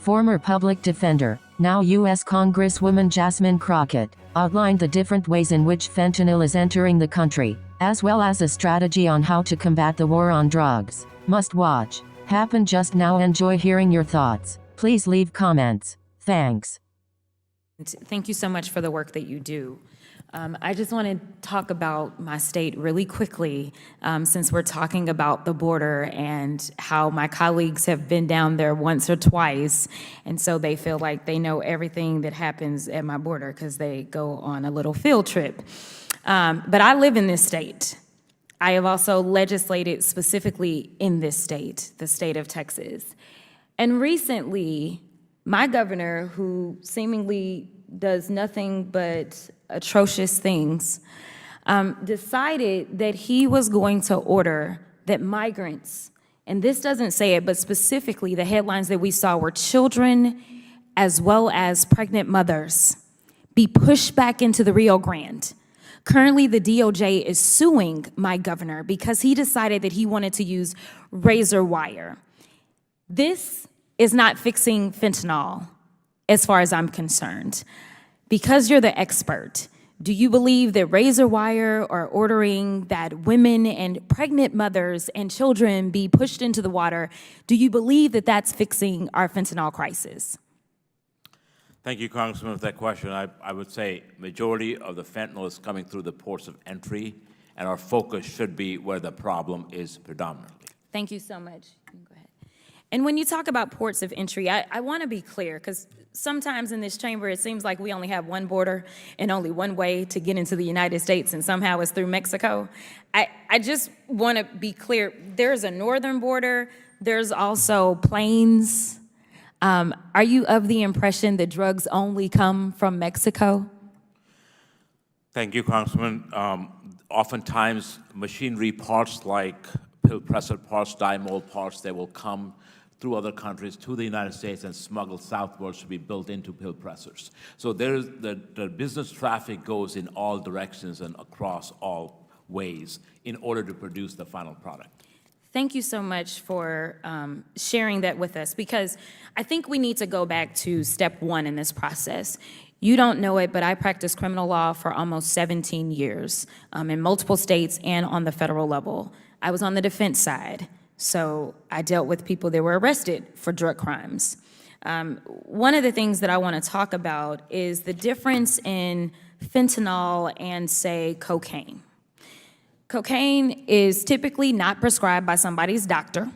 Former public defender, now U.S. Congresswoman Jasmine Crockett, outlined the different ways in which fentanyl is entering the country, as well as a strategy on how to combat the war on drugs. Must watch. Happen Just Now. Enjoy hearing your thoughts. Please leave comments. Thanks. Thank you so much for the work that you do. I just want to talk about my state really quickly, since we're talking about the border and how my colleagues have been down there once or twice, and so they feel like they know everything that happens at my border because they go on a little field trip. But I live in this state. I have also legislated specifically in this state, the state of Texas. And recently, my governor, who seemingly does nothing but atrocious things, decided that he was going to order that migrants, and this doesn't say it, but specifically the headlines that we saw were children as well as pregnant mothers, be pushed back into the Rio Grande. Currently, the DOJ is suing my governor because he decided that he wanted to use razor wire. This is not fixing fentanyl, as far as I'm concerned. Because you're the expert, do you believe that razor wire or ordering that women and pregnant mothers and children be pushed into the water, do you believe that that's fixing our fentanyl crisis? Thank you, Congressman, for that question. I would say majority of the fentanyl is coming through the ports of entry, and our focus should be where the problem is predominantly. Thank you so much. Go ahead. And when you talk about ports of entry, I want to be clear, because sometimes in this chamber it seems like we only have one border and only one way to get into the United States, and somehow it's through Mexico. I just want to be clear. There's a northern border. There's also plains. Are you of the impression that drugs only come from Mexico? Thank you, Congressman. Oftentimes, machinery parts like pill presser parts, dymol parts, they will come through other countries to the United States and smuggled southwards to be built into pill pressers. So there's the business traffic goes in all directions and across all ways in order to produce the final product. Thank you so much for sharing that with us, because I think we need to go back to step one in this process. You don't know it, but I practiced criminal law for almost 17 years in multiple states and on the federal level. I was on the defense side, so I dealt with people that were arrested for drug crimes. One of the things that I want to talk about is the difference in fentanyl and, say, cocaine. Cocaine is typically not prescribed by somebody's doctor,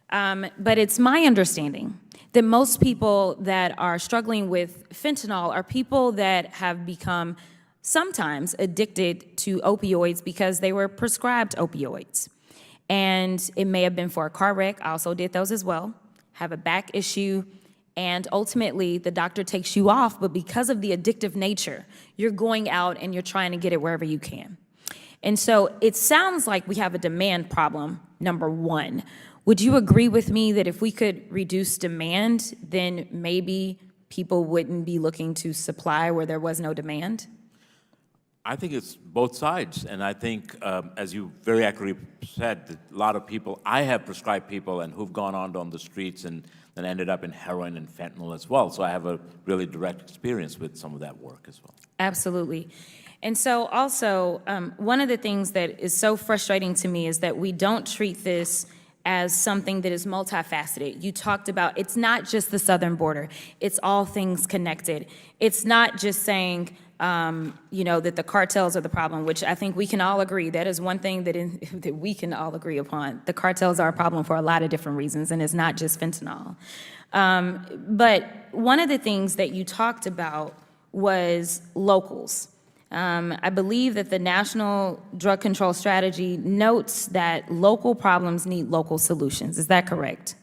but it's my understanding that most people that are struggling with fentanyl are people that have become sometimes addicted to opioids because they were prescribed opioids. And it may have been for a car wreck. I also did those as well. Have a back issue, and ultimately the doctor takes you off, but because of the addictive nature, you're going out and you're trying to get it wherever you can. And so it sounds like we have a demand problem, number one. Would you agree with me that if we could reduce demand, then maybe people wouldn't be looking to supply where there was no demand? I think it's both sides, and I think, as you very accurately said, that a lot of people, I have prescribed people and who've gone on the streets and then ended up in heroin and fentanyl as well, so I have a really direct experience with some of that work as well. Absolutely. And so also, one of the things that is so frustrating to me is that we don't treat this as something that is multifaceted. You talked about it's not just the southern border, it's all things connected. It's not just saying, that the cartels are the problem, which I think we can all agree. That is one thing that we can all agree upon. The cartels are a problem for a lot of different reasons, and it's not just fentanyl. But one of the things that you talked about was locals. I believe that the National Drug Control Strategy notes that local problems need local solutions. Is that correct?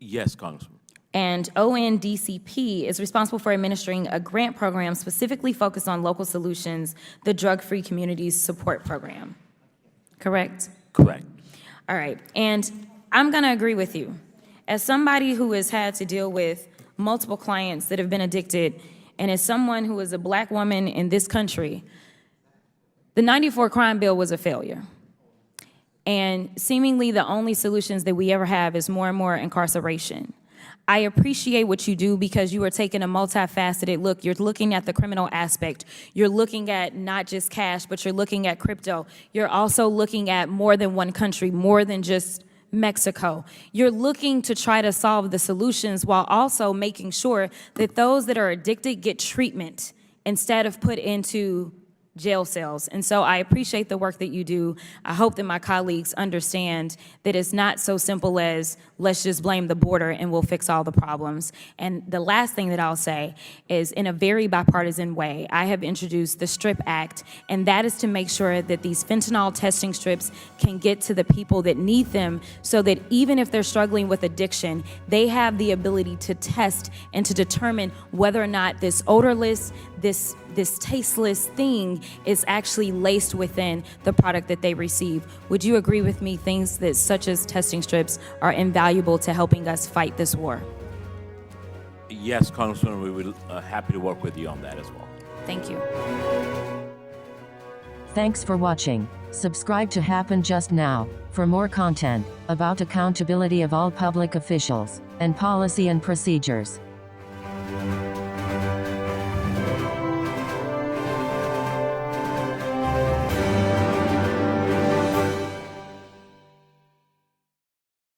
Yes, Congressman. And ONDCP is responsible for administering a grant program specifically focused on local solutions, the Drug-Free Communities Support Program. Correct? Correct. All right. And I'm going to agree with you. As somebody who has had to deal with multiple clients that have been addicted, and as someone who is a black woman in this country, the '94 crime bill was a failure. And seemingly the only solutions that we ever have is more and more incarceration. I appreciate what you do because you are taking a multifaceted look. You're looking at the criminal aspect. You're looking at not just cash, but you're looking at crypto. You're also looking at more than one country, more than just Mexico. You're looking to try to solve the solutions while also making sure that those that are addicted get treatment instead of put into jail cells. And so I appreciate the work that you do. I hope that my colleagues understand that it's not so simple as let's just blame the border and we'll fix all the problems. And the last thing that I'll say is, in a very bipartisan way, I have introduced the STRIP Act, and that is to make sure that these fentanyl testing strips can get to the people that need them, so that even if they're struggling with addiction, they have the ability to test and to determine whether or not this odorless, this tasteless thing is actually laced within the product that they receive. Would you agree with me, things that such as testing strips are invaluable to helping us fight this war? Yes, Congresswoman, we will happy to work with you on that as well. Thank you. Thanks for watching. Subscribe to Happen Just Now for more content about accountability of all public officials and policy and procedures.